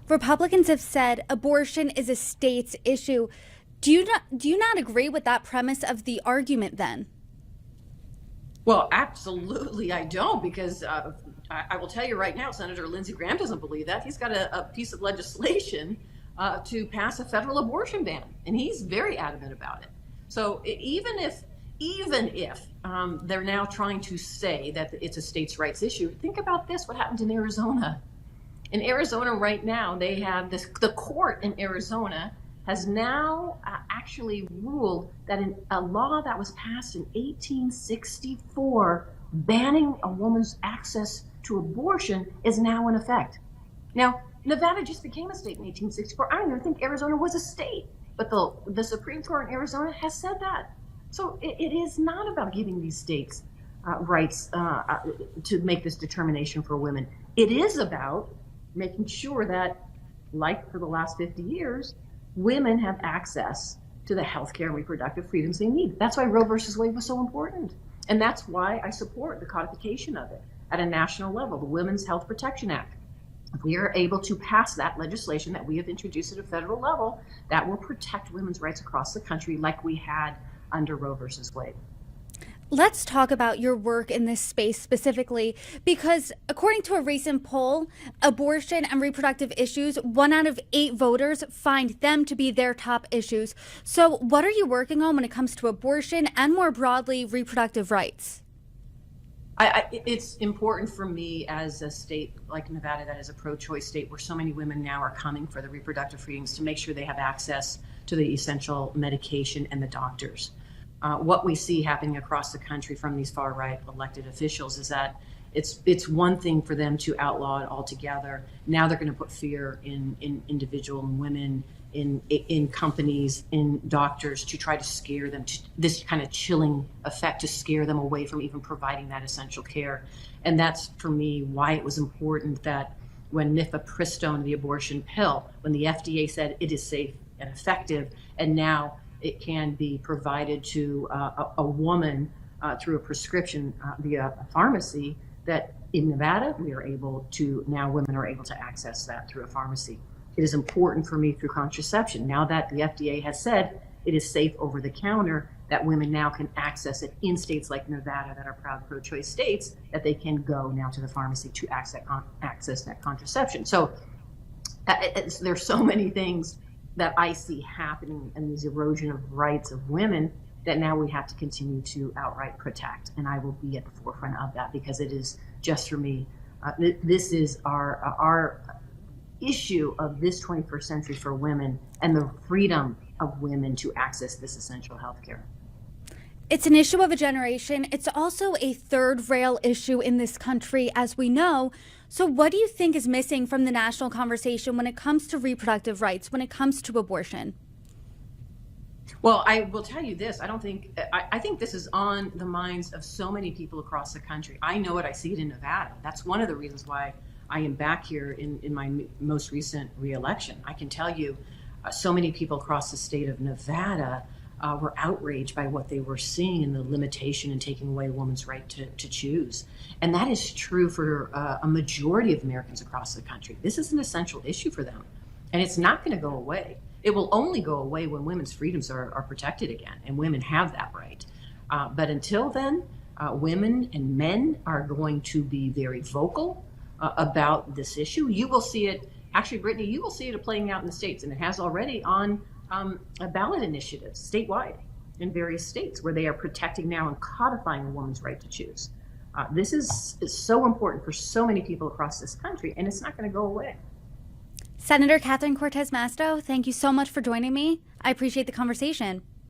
Republicans have said abortion is a state's issue. Do you not agree with that premise of the argument then? Well, absolutely I don't, because I will tell you right now, Senator Lindsey Graham doesn't believe that. He's got a piece of legislation to pass a federal abortion ban, and he's very adamant about it. So even if they're now trying to say that it's a states' rights issue, think about this: what happened in Arizona? In Arizona right now, they have this. The court in Arizona has now actually ruled that a law that was passed in 1864 banning a woman's access to abortion is now in effect. Now, Nevada just became a state in 1864. I don't even think Arizona was a state, but the Supreme Court in Arizona has said that. So it is not about giving these states rights to make this determination for women. It is about making sure that, like for the last 50 years, women have access to the healthcare and reproductive freedoms they need. That's why Roe versus Wade was so important. And that's why I support the codification of it at a national level, the Women's Health Protection Act. If we are able to pass that legislation that we have introduced at a federal level, that will protect women's rights across the country like we had under Roe versus Wade. Let's talk about your work in this space specifically, because according to a recent poll, abortion and reproductive issues, 1 out of 8 voters find them to be their top issues. So what are you working on when it comes to abortion and more broadly reproductive rights? It's important for me as a state like Nevada that is a pro-choice state where so many women now are coming for the reproductive freedoms to make sure they have access to the essential medication and the doctors. What we see happening across the country from these far-right elected officials is that it's one thing for them to outlaw it altogether. Now they're going to put fear in individual women, in companies, in doctors, to try to scare them, to this kind of chilling effect to scare them away from even providing that essential care. And that's, for me, why it was important that when mifepristone, the abortion pill, when the FDA said it is safe and effective, and now it can be provided to a woman through a prescription via a pharmacy, that in Nevada, women are able to access that through a pharmacy. It is important for me through contraception. Now that the FDA has said it is safe over the counter, that women now can access it in states like Nevada that are proud pro-choice states, that they can go now to the pharmacy to access that contraception. So there's so many things that I see happening in this erosion of rights of women that now we have to continue to outright protect. And I will be at the forefront of that, because it is just, for me, this is our issue of this 21st century for women, and the freedom of women to access this essential health care. It's an issue of a generation. It's also a third rail issue in this country, as we know. So what do you think is missing from the national conversation when it comes to reproductive rights, when it comes to abortion? Well, I will tell you this. I think this is on the minds of so many people across the country. I know it. I see it in Nevada. That's one of the reasons why I am back here in my most recent reelection. I can tell you so many people across the state of Nevada were outraged by what they were seeing in the limitation and taking away a woman's right to choose. And that is true for a majority of Americans across the country. This is an essential issue for them, and it's not going to go away. It will only go away when women's freedoms are protected again, and women have that right. But until then, women and men are going to be very vocal about this issue. You will see it, actually, Brittany, you will see it playing out in the states, and it has already on ballot initiatives statewide in various states where they are protecting now and codifying a woman's right to choose. This is so important for so many people across this country, and it's not going to go away. Senator Catherine Cortez Masto, thank you so much for joining me. I appreciate the conversation.